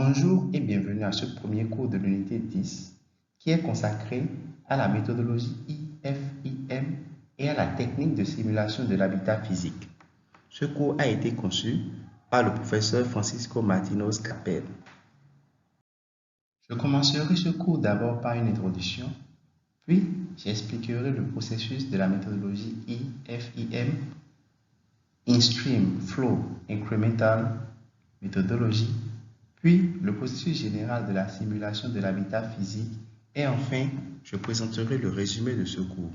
Bonjour et bienvenue à ce premier cours de l'unité 10 qui est consacré à la méthodologie IFIM et à la technique de simulation de l'habitat physique. Ce cours a été conçu par le professeur Francisco Martínez Capel. Je commencerai ce cours d'abord par une introduction, puis j'expliquerai le processus de la méthodologie IFIM, In-Stream Flow Incremental Methodology, puis le processus général de la simulation de l'habitat physique et enfin, je présenterai le résumé de ce cours.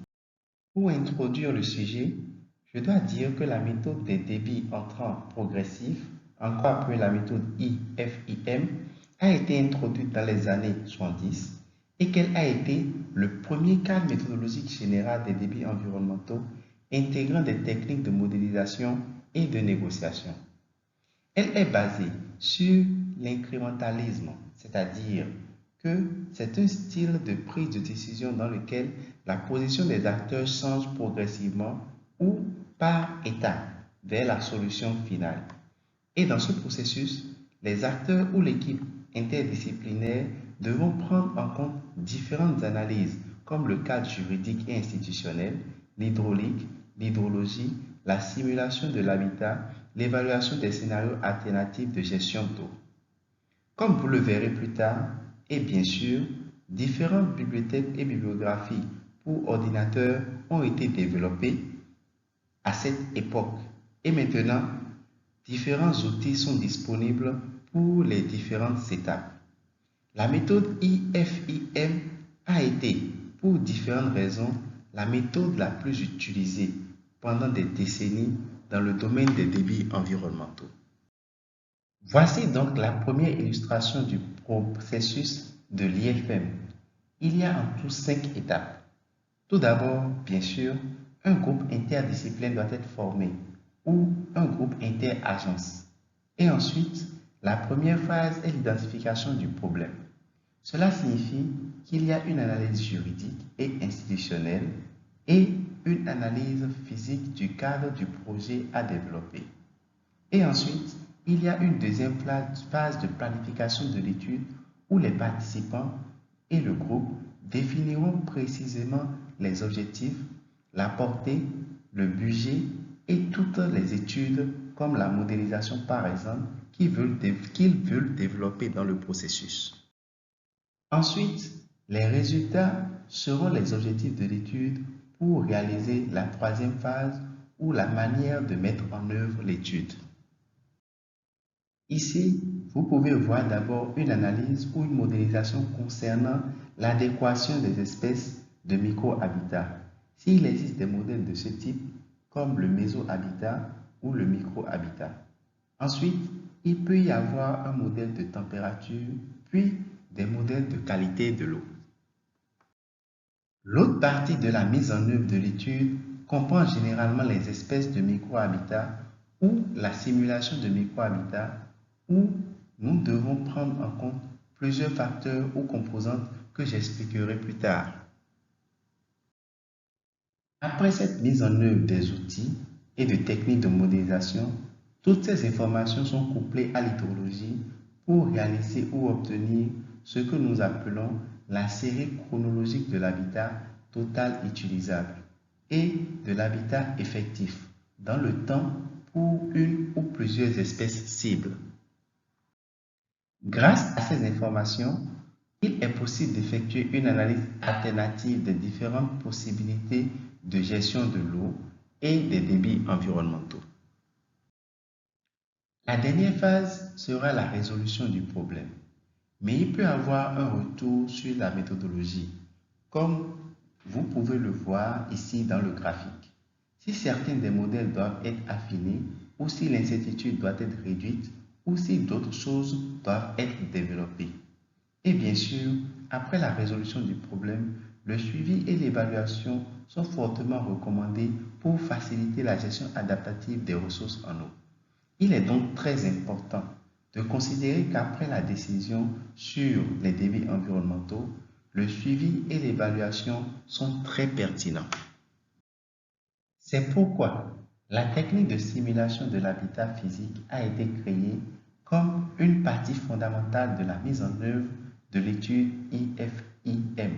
Pour introduire le sujet, je dois dire que la méthode des débits entrants progressifs, encore appelée la méthode IFIM, a été introduite dans les années 70 et qu'elle a été le premier cadre méthodologique général des débits environnementaux intégrant des techniques de modélisation et de négociation. Elle est basée sur l'incrémentalisme, c'est-à-dire que c'est un style de prise de décision dans lequel la position des acteurs change progressivement ou par étapes vers la solution finale. Et dans ce processus, les acteurs ou l'équipe interdisciplinaire devront prendre en compte différentes analyses comme le cadre juridique et institutionnel, l'hydraulique, l'hydrologie, la simulation de l'habitat, l'évaluation des scénarios alternatifs de gestion d'eau. Comme vous le verrez plus tard, et bien sûr, différentes bibliothèques et bibliographies pour ordinateurs ont été développées à cette époque. Et maintenant, différents outils sont disponibles pour les différentes étapes. La méthode IFIM a été, pour différentes raisons, la méthode la plus utilisée pendant des décennies dans le domaine des débits environnementaux. Voici donc la première illustration du processus de l'IFM. Il y a en tout 5 étapes. Tout d'abord, bien sûr, un groupe interdisciplinaire doit être formé ou un groupe interagence. Et ensuite, la première phase est l'identification du problème. Cela signifie qu'il y a une analyse juridique et institutionnelle et une analyse physique du cadre du projet à développer. Et ensuite, il y a une deuxième phase de planification de l'étude où les participants et le groupe définiront précisément les objectifs, la portée, le budget et toutes les études comme la modélisation par exemple qu'ils veulent développer dans le processus. Ensuite, les résultats seront les objectifs de l'étude pour réaliser la troisième phase ou la manière de mettre en œuvre l'étude. Ici, vous pouvez voir d'abord une analyse ou une modélisation concernant l'adéquation des espèces de micro-habitats. S'il existe des modèles de ce type, comme le méso-habitat ou le micro-habitat. Ensuite, il peut y avoir un modèle de température, puis des modèles de qualité de l'eau. L'autre partie de la mise en œuvre de l'étude comprend généralement les espèces de micro-habitats ou la simulation de micro-habitats où nous devons prendre en compte plusieurs facteurs ou composantes que j'expliquerai plus tard. Après cette mise en œuvre des outils et de techniques de modélisation, toutes ces informations sont couplées à l'hydrologie pour réaliser ou obtenir ce que nous appelons la série chronologique de l'habitat total utilisable et de l'habitat effectif dans le temps pour une ou plusieurs espèces cibles. Grâce à ces informations, il est possible d'effectuer une analyse alternative des différentes possibilités de gestion de l'eau et des débits environnementaux. La dernière phase sera la résolution du problème, mais il peut y avoir un retour sur la méthodologie, comme vous pouvez le voir ici dans le graphique. Si certains des modèles doivent être affinés ou si l'incertitude doit être réduite ou si d'autres choses doivent être développées. Et bien sûr, après la résolution du problème, le suivi et l'évaluation sont fortement recommandés pour faciliter la gestion adaptative des ressources en eau. Il est donc très important de considérer qu'après la décision sur les débits environnementaux, le suivi et l'évaluation sont très pertinents. C'est pourquoi la technique de simulation de l'habitat physique a été créée comme une partie fondamentale de la mise en œuvre de l'étude IFIM.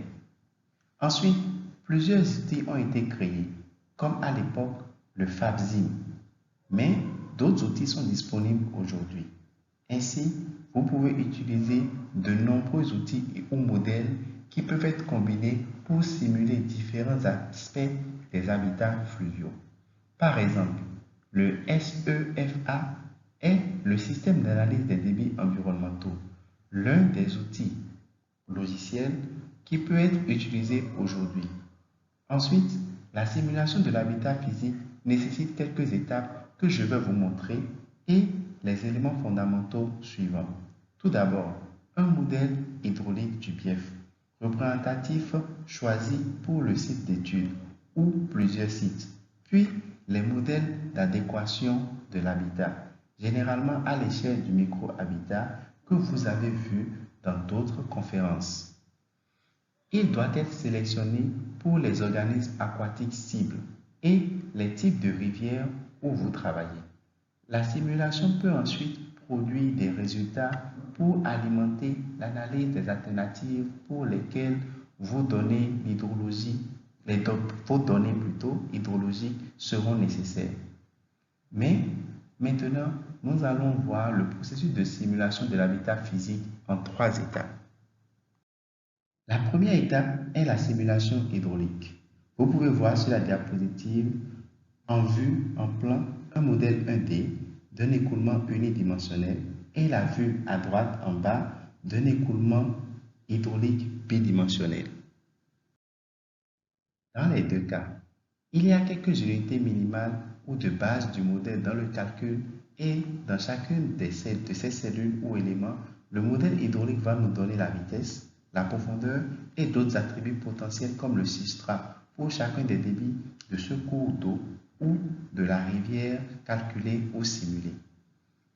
Ensuite, plusieurs outils ont été créés, comme à l'époque le FABZIM, mais d'autres outils sont disponibles aujourd'hui. Ainsi, vous pouvez utiliser de nombreux outils ou modèles qui peuvent être combinés pour simuler différents aspects des habitats fluviaux. Par exemple, le SEFA est le système d'analyse des débits environnementaux, l'un des outils logiciels qui peut être utilisé aujourd'hui. Ensuite, la simulation de l'habitat physique nécessite quelques étapes que je vais vous montrer et les éléments fondamentaux suivants. Tout d'abord, un modèle hydraulique du bief, représentatif choisi pour le site d'étude ou plusieurs sites. Puis, les modèles d'adéquation de l'habitat, généralement à l'échelle du micro-habitat que vous avez vu dans d'autres conférences. Il doit être sélectionné pour les organismes aquatiques cibles et les types de rivières où vous travaillez. La simulation peut ensuite produire des résultats pour alimenter l'analyse des alternatives pour lesquelles vos données hydrologiques seront nécessaires. Mais maintenant, nous allons voir le processus de simulation de l'habitat physique en 3 étapes. La première étape est la simulation hydraulique. Vous pouvez voir sur la diapositive en vue, en plan, un modèle 1D d'un écoulement unidimensionnel et la vue à droite en bas d'un écoulement hydraulique bidimensionnel. Dans les 2 cas, il y a quelques unités minimales ou de base du modèle dans le calcul et dans chacune de ces cellules ou éléments, le modèle hydraulique va nous donner la vitesse, la profondeur et d'autres attributs potentiels comme le substrat pour chacun des débits de ce cours d'eau ou de la rivière calculée ou simulée.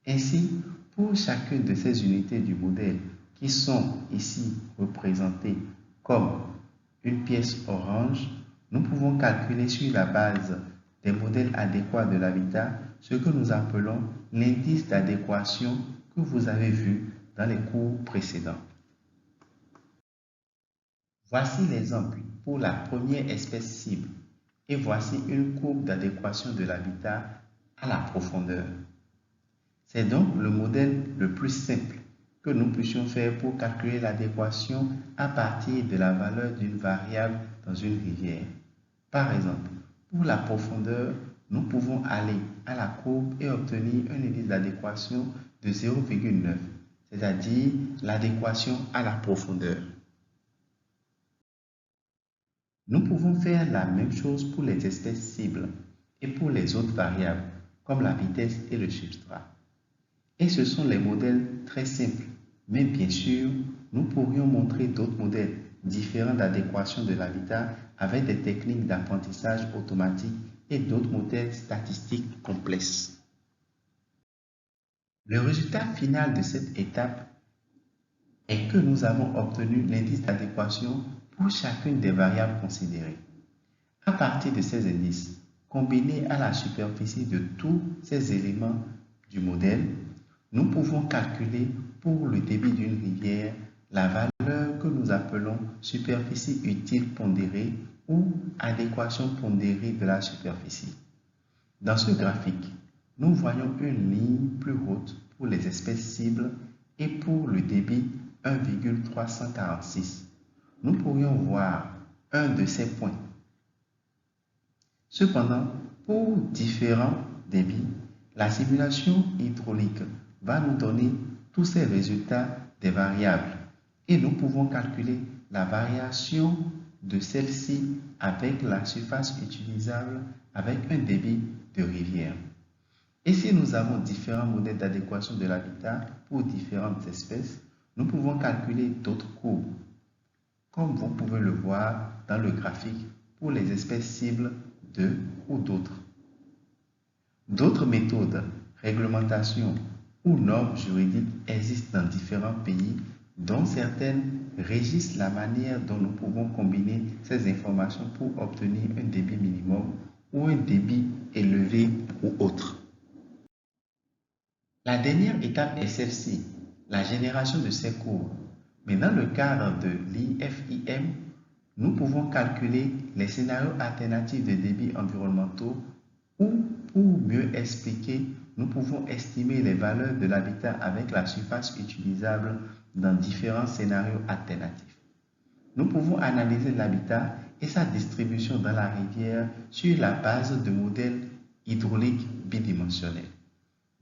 Ainsi, pour chacune de ces unités du modèle qui sont ici représentées comme une pièce orange, nous pouvons calculer sur la base des modèles adéquats de l'habitat ce que nous appelons l'indice d'adéquation que vous avez vu dans les cours précédents. Voici l'exemple pour la première espèce cible et voici une courbe d'adéquation de l'habitat à la profondeur. C'est donc le modèle le plus simple que nous puissions faire pour calculer l'adéquation à partir de la valeur d'une variable dans une rivière. Par exemple, pour la profondeur, nous pouvons aller à la courbe et obtenir un indice d'adéquation de 0,9, c'est-à-dire l'adéquation à la profondeur. Nous pouvons faire la même chose pour les espèces cibles et pour les autres variables, comme la vitesse et le substrat. Et ce sont les modèles très simples, mais bien sûr, nous pourrions montrer d'autres modèles différents d'adéquation de l'habitat avec des techniques d'apprentissage automatique et d'autres modèles statistiques complexes. Le résultat final de cette étape est que nous avons obtenu l'indice d'adéquation pour chacune des variables considérées. À partir de ces indices, combinés à la superficie de tous ces éléments du modèle, nous pouvons calculer pour le débit d'une rivière la valeur que nous appelons superficie utile pondérée ou adéquation pondérée de la superficie. Dans ce graphique, nous voyons une ligne plus haute pour les espèces cibles et pour le débit 1,346. Nous pourrions voir un de ces points. Cependant, pour différents débits, la simulation hydraulique va nous donner tous ces résultats des variables et nous pouvons calculer la variation de celle-ci avec la surface utilisable avec un débit de rivière. Et si nous avons différents modèles d'adéquation de l'habitat pour différentes espèces, nous pouvons calculer d'autres courbes, comme vous pouvez le voir dans le graphique pour les espèces cibles de ou d'autres. D'autres méthodes, réglementations ou normes juridiques existent dans différents pays, dont certaines régissent la manière dont nous pouvons combiner ces informations pour obtenir un débit minimum ou un débit élevé ou autre. La dernière étape est celle-ci, la génération de ces courbes. Mais dans le cadre de l'IFIM, nous pouvons calculer les scénarios alternatifs de débits environnementaux ou, pour mieux expliquer, nous pouvons estimer les valeurs de l'habitat avec la surface utilisable dans différents scénarios alternatifs. Nous pouvons analyser l'habitat et sa distribution dans la rivière sur la base de modèles hydrauliques bidimensionnels.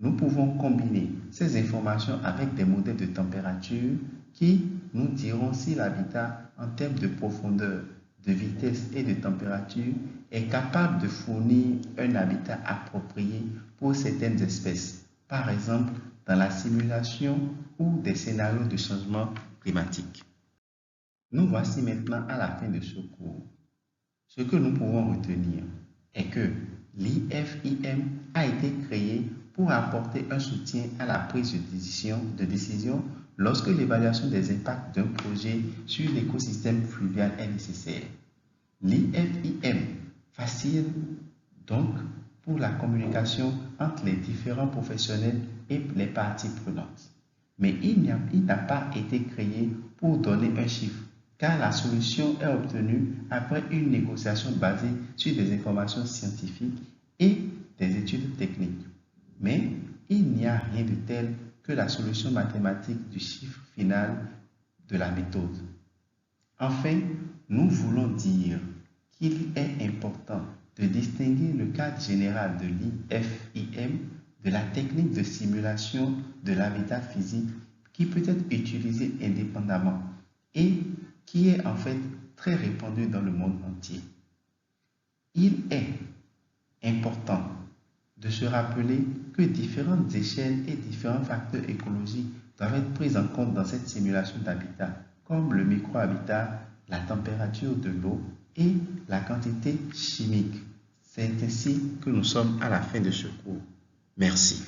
Nous pouvons combiner ces informations avec des modèles de température qui nous diront si l'habitat en termes de profondeur, de vitesse et de température est capable de fournir un habitat approprié pour certaines espèces, par exemple dans la simulation ou des scénarios de changement climatique. Nous voici maintenant à la fin de ce cours. Ce que nous pouvons retenir est que l'IFIM a été créé pour apporter un soutien à la prise de décision lorsque l'évaluation des impacts d'un projet sur l'écosystème fluvial est nécessaire. L'IFIM facilite donc pour la communication entre les différents professionnels et les parties prenantes. Mais il n'a pas été créé pour donner un chiffre, car la solution est obtenue après une négociation basée sur des informations scientifiques et des études techniques. Mais il n'y a rien de tel que la solution mathématique du chiffre final de la méthode. Enfin, nous voulons dire qu'il est important de distinguer le cadre général de l'IFIM de la technique de simulation de l'habitat physique qui peut être utilisée indépendamment et qui est en fait très répandue dans le monde entier. Il est important de se rappeler que différentes échelles et différents facteurs écologiques doivent être pris en compte dans cette simulation d'habitat, comme le microhabitat, la température de l'eau et la quantité chimique. C'est ainsi que nous sommes à la fin de ce cours. Merci.